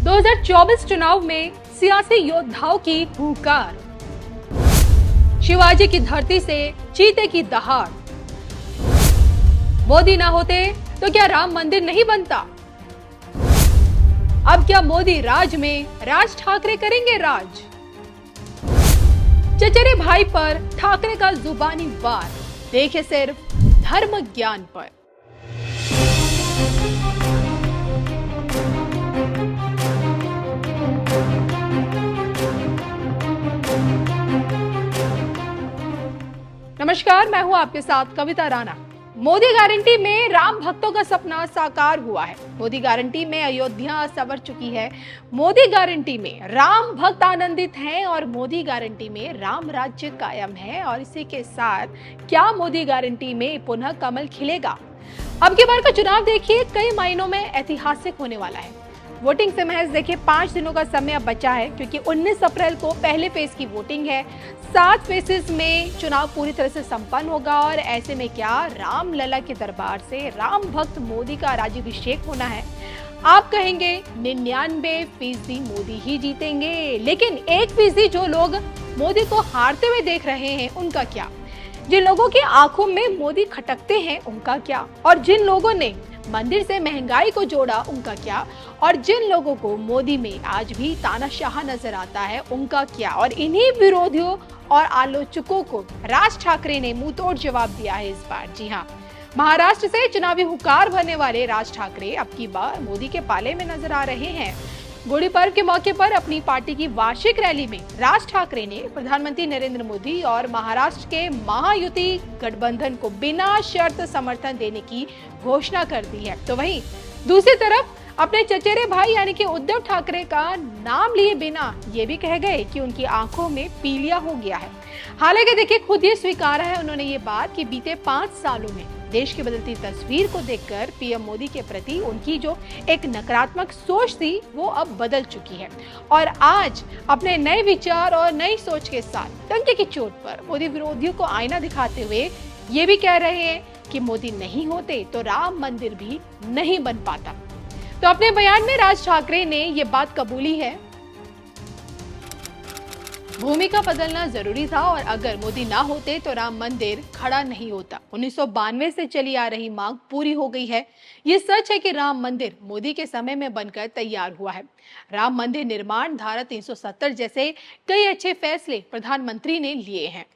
2024 चुनाव में सियासी योद्धाओं की हुंकार, शिवाजी की धरती से चीते की दहाड़। मोदी ना होते तो क्या राम मंदिर नहीं बनता? अब क्या मोदी राज में राज ठाकरे करेंगे राज? चचेरे भाई पर ठाकरे का जुबानी वार, देखे सिर्फ धर्म ज्ञान पर। नमस्कार, मैं हूं आपके साथ कविता राणा। मोदी गारंटी में राम भक्तों का सपना साकार हुआ है। मोदी गारंटी में अयोध्या संवर चुकी है। मोदी गारंटी में राम भक्त आनंदित हैं और मोदी गारंटी में राम राज्य कायम है। और इसी के साथ क्या मोदी गारंटी में पुनः कमल खिलेगा? अब की बार का चुनाव देखिए, कई मायनों में ऐतिहासिक होने वाला है। वोटिंग से महज देखिए 5 दिनों का समय अब बचा है, क्योंकि 19 अप्रैल को पहले फेज की वोटिंग है। 7 फेजेस में चुनाव पूरी तरह से संपन्न होगा। और ऐसे में क्या राम लला के दरबार से राम भक्त मोदी का राज्याभिषेक होना है? आप कहेंगे 99% मोदी ही जीतेंगे, लेकिन 1% जो लोग मोदी को हारते हुए देख रहे हैं, उनका क्या? जिन लोगों की आंखों में मोदी खटकते हैं, उनका क्या? और जिन लोगों ने मंदिर से महंगाई को जोड़ा, उनका क्या? और जिन लोगों को मोदी में आज भी तानाशाह नजर आता है, उनका क्या? और इन्हीं विरोधियों और आलोचकों को राज ठाकरे ने मुंह तोड़ जवाब दिया है इस बार। जी हाँ, महाराष्ट्र से चुनावी हुंकार भरने वाले राज ठाकरे अब की बार मोदी के पाले में नजर आ रहे हैं। गुड़ी पर्व के मौके पर अपनी पार्टी की वार्षिक रैली में राज ठाकरे ने प्रधानमंत्री नरेंद्र मोदी और महाराष्ट्र के महायुति गठबंधन को बिना शर्त समर्थन देने की घोषणा कर दी है। तो वहीं दूसरी तरफ अपने चचेरे भाई यानी कि उद्धव ठाकरे का नाम लिए बिना ये भी कह गए कि उनकी आंखों में पीलिया हो गया है। हालांकि देखिए, खुद ये स्वीकारा है उन्होंने ये बात कि बीते 5 सालों में देश की बदलती तस्वीर को देखकर पीएम मोदी के प्रति उनकी जो एक नकारात्मक सोच थी, वो अब बदल चुकी है। और आज अपने नए विचार और नई सोच के साथ डंके की चोट पर मोदी विरोधियों को आईना दिखाते हुए ये भी कह रहे हैं कि मोदी नहीं होते तो राम मंदिर भी नहीं बन पाता। तो अपने बयान में राज ठाकरे ने ये बात कबूली है, भूमिका बदलना जरूरी था और अगर मोदी ना होते तो राम मंदिर खड़ा नहीं होता। 1992 से चली आ रही मांग पूरी हो गई है। ये सच है कि राम मंदिर मोदी के समय में बनकर तैयार हुआ है। राम मंदिर निर्माण धारा 370 जैसे कई अच्छे फैसले प्रधानमंत्री ने लिए हैं।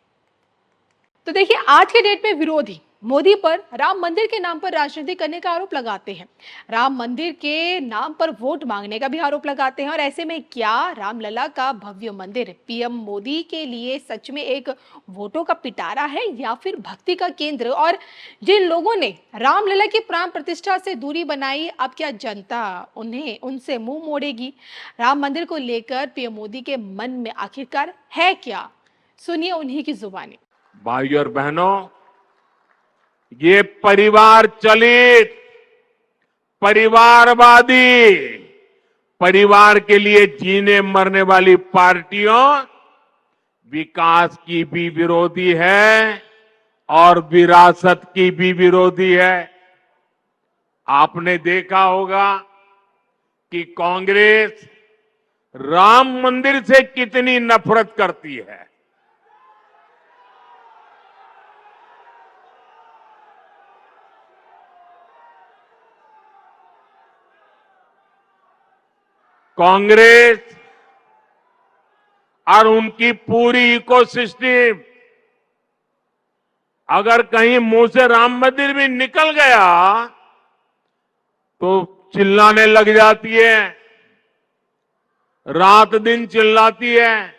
तो देखिए, आज के डेट में विरोधी मोदी पर राम मंदिर के नाम पर राजनीति करने का आरोप लगाते हैं। राम मंदिर के नाम पर वोट मांगने का भी आरोप लगाते हैं। और ऐसे में क्या रामलला का भव्य मंदिर पीएम मोदी के लिए सच में एक वोटों का पिटारा है या फिर भक्ति का केंद्र? और जिन लोगों ने रामलला की प्राण प्रतिष्ठा से दूरी बनाई, अब क्या जनता उनसे मुंह मोड़ेगी? राम मंदिर को लेकर पीएम मोदी के मन में आखिरकार है क्या? सुनिए उन्हीं की जुबानी। भाइयों और बहनों, ये परिवार चलित, परिवारवादी, परिवार के लिए जीने मरने वाली पार्टियों विकास की भी विरोधी है और विरासत की भी विरोधी है। आपने देखा होगा कि कांग्रेस राम मंदिर से कितनी नफरत करती है। कांग्रेस और उनकी पूरी इकोसिस्टम अगर कहीं मुंह से राम मंदिर भी निकल गया तो चिल्लाने लग जाती है, रात दिन चिल्लाती है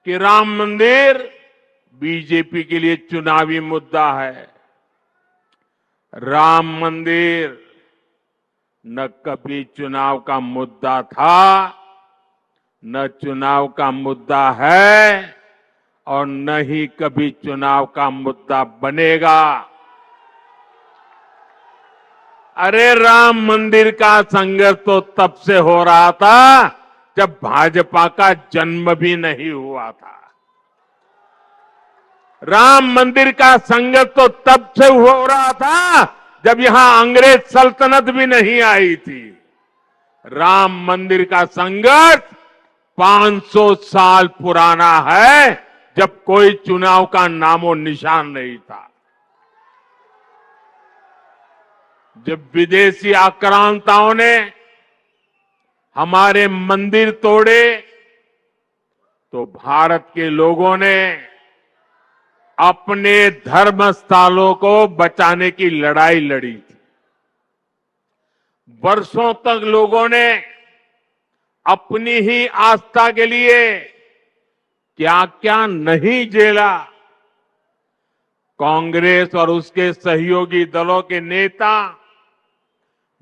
कि राम मंदिर बीजेपी के लिए चुनावी मुद्दा है। राम मंदिर न कभी चुनाव का मुद्दा था, न चुनाव का मुद्दा है और न ही कभी चुनाव का मुद्दा बनेगा। अरे राम मंदिर का संघर्ष तो तब से हो रहा था जब भाजपा का जन्म भी नहीं हुआ था। राम मंदिर का संघर्ष तो तब से हो रहा था जब यहां अंग्रेज सल्तनत भी नहीं आई थी। राम मंदिर का संघर्ष 500 साल पुराना है, जब कोई चुनाव का नामो निशान नहीं था। जब विदेशी आक्रांताओं ने हमारे मंदिर तोड़े, तो भारत के लोगों ने अपने धर्म स्थलों को बचाने की लड़ाई लड़ी थी। वर्षों तक लोगों ने अपनी ही आस्था के लिए क्या क्या नहीं झेला। कांग्रेस और उसके सहयोगी दलों के नेता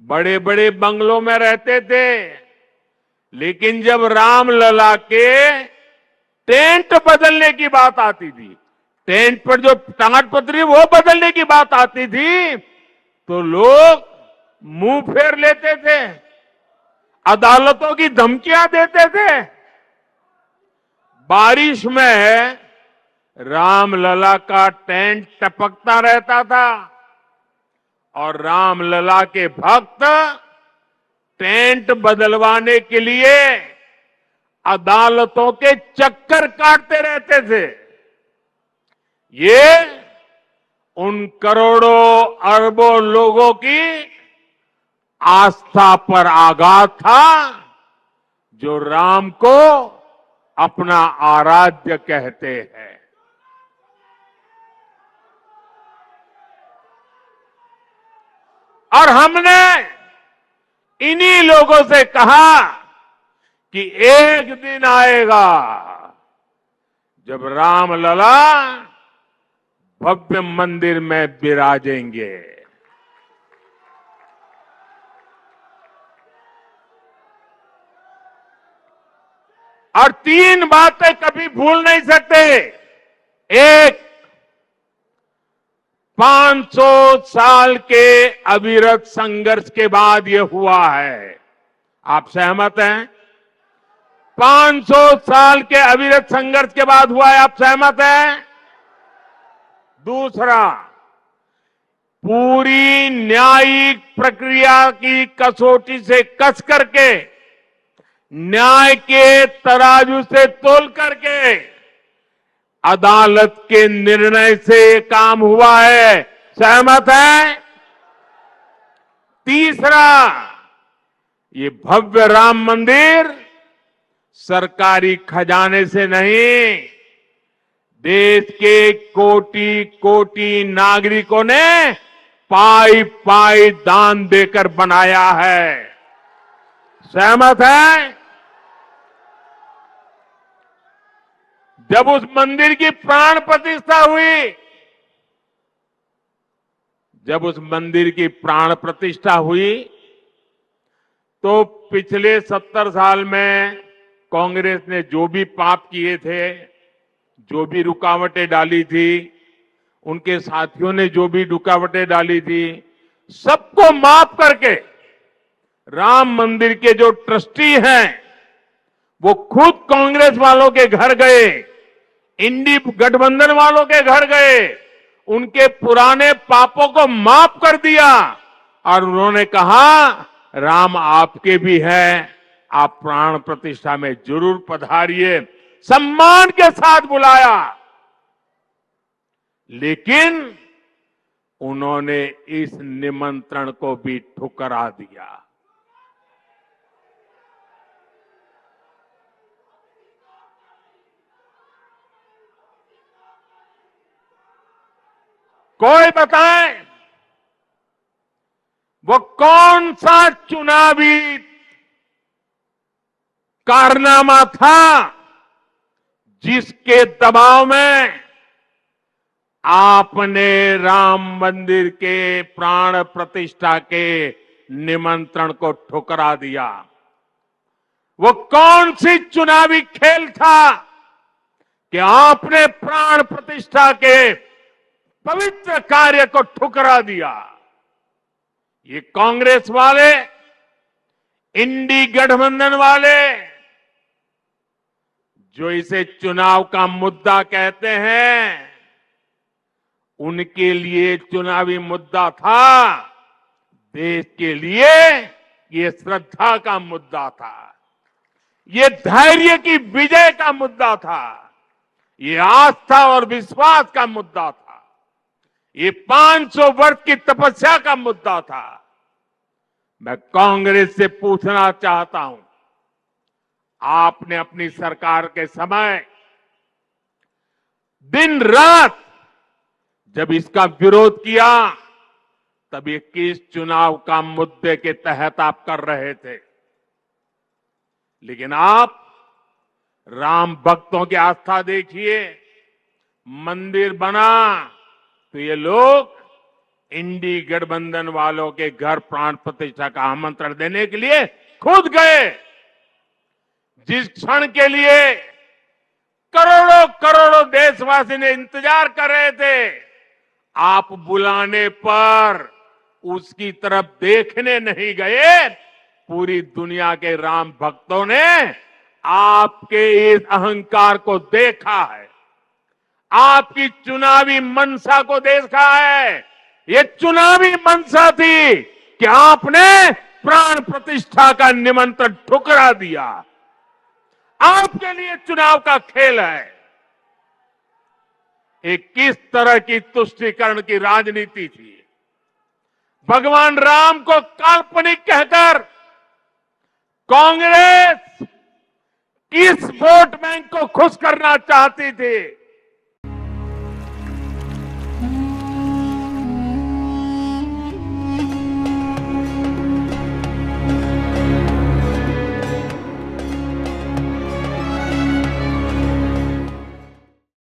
बड़े बड़े बंगलों में रहते थे, लेकिन जब रामलला के टेंट बदलने की बात आती थी, टेंट पर जो ताड़पत्री वो बदलने की बात आती थी, तो लोग मुंह फेर लेते थे, अदालतों की धमकियां देते थे। बारिश में रामलला का टेंट टपकता रहता था और रामलला के भक्त टेंट बदलवाने के लिए अदालतों के चक्कर काटते रहते थे। ये उन करोड़ों अरबों लोगों की आस्था पर आघात था, जो राम को अपना आराध्य कहते हैं। और हमने इन्हीं लोगों से कहा कि एक दिन आएगा जब रामलला भव्य मंदिर में विराजेंगे। और 3 बातें कभी भूल नहीं सकते। एक, 500 साल के अविरत संघर्ष के बाद यह हुआ है। आप सहमत हैं? 500 साल के अविरत संघर्ष के बाद हुआ है। आप सहमत हैं? दूसरा, पूरी न्यायिक प्रक्रिया की कसौटी से कस करके, न्याय के तराजू से तोल करके, अदालत के निर्णय से काम हुआ है। सहमत है? तीसरा, ये भव्य राम मंदिर सरकारी खजाने से नहीं, देश के कोटि कोटि नागरिकों ने पाई पाई दान देकर बनाया है। सहमत है? जब उस मंदिर की प्राण प्रतिष्ठा हुई, जब उस मंदिर की प्राण प्रतिष्ठा हुई, तो पिछले 70 साल में कांग्रेस ने जो भी पाप किए थे, जो भी रुकावटें डाली थी, उनके साथियों ने जो भी रुकावटें डाली थी, सबको माफ करके राम मंदिर के जो ट्रस्टी हैं, वो खुद कांग्रेस वालों के घर गए, इंडी गठबंधन वालों के घर गए, उनके पुराने पापों को माफ कर दिया और उन्होंने कहा, राम आपके भी हैं, आप प्राण प्रतिष्ठा में जरूर पधारिए। सम्मान के साथ बुलाया, लेकिन उन्होंने इस निमंत्रण को भी ठुकरा दिया। कोई बताए वो कौन सा चुनावी कारनामा था जिसके दबाव में आपने राम मंदिर के प्राण प्रतिष्ठा के निमंत्रण को ठुकरा दिया? वो कौन सी चुनावी खेल था कि आपने प्राण प्रतिष्ठा के पवित्र कार्य को ठुकरा दिया? ये कांग्रेस वाले, इंडी गठबंधन वाले, जो इसे चुनाव का मुद्दा कहते हैं, उनके लिए चुनावी मुद्दा था, देश के लिए ये श्रद्धा का मुद्दा था, ये धैर्य की विजय का मुद्दा था, ये आस्था और विश्वास का मुद्दा था, ये 500 वर्ष की तपस्या का मुद्दा था। मैं कांग्रेस से पूछना चाहता हूं, आपने अपनी सरकार के समय दिन रात जब इसका विरोध किया, तब ये किस चुनाव का मुद्दे के तहत आप कर रहे थे? लेकिन आप राम भक्तों की आस्था देखिए, मंदिर बना तो ये लोग इंडी गठबंधन वालों के घर प्राण प्रतिष्ठा का आमंत्रण देने के लिए खुद गए। जिस क्षण के लिए करोड़ों करोड़ों देशवासी ने इंतजार कर रहे थे, आप बुलाने पर उसकी तरफ देखने नहीं गए। पूरी दुनिया के राम भक्तों ने आपके इस अहंकार को देखा है, आपकी चुनावी मनसा को देखा है। ये चुनावी मनसा थी कि आपने प्राण प्रतिष्ठा का निमंत्रण ठुकरा दिया। आपके लिए चुनाव का खेल है। एक किस तरह की तुष्टीकरण की राजनीति थी। भगवान राम को काल्पनिक कहकर कांग्रेस किस वोट बैंक को खुश करना चाहती थी।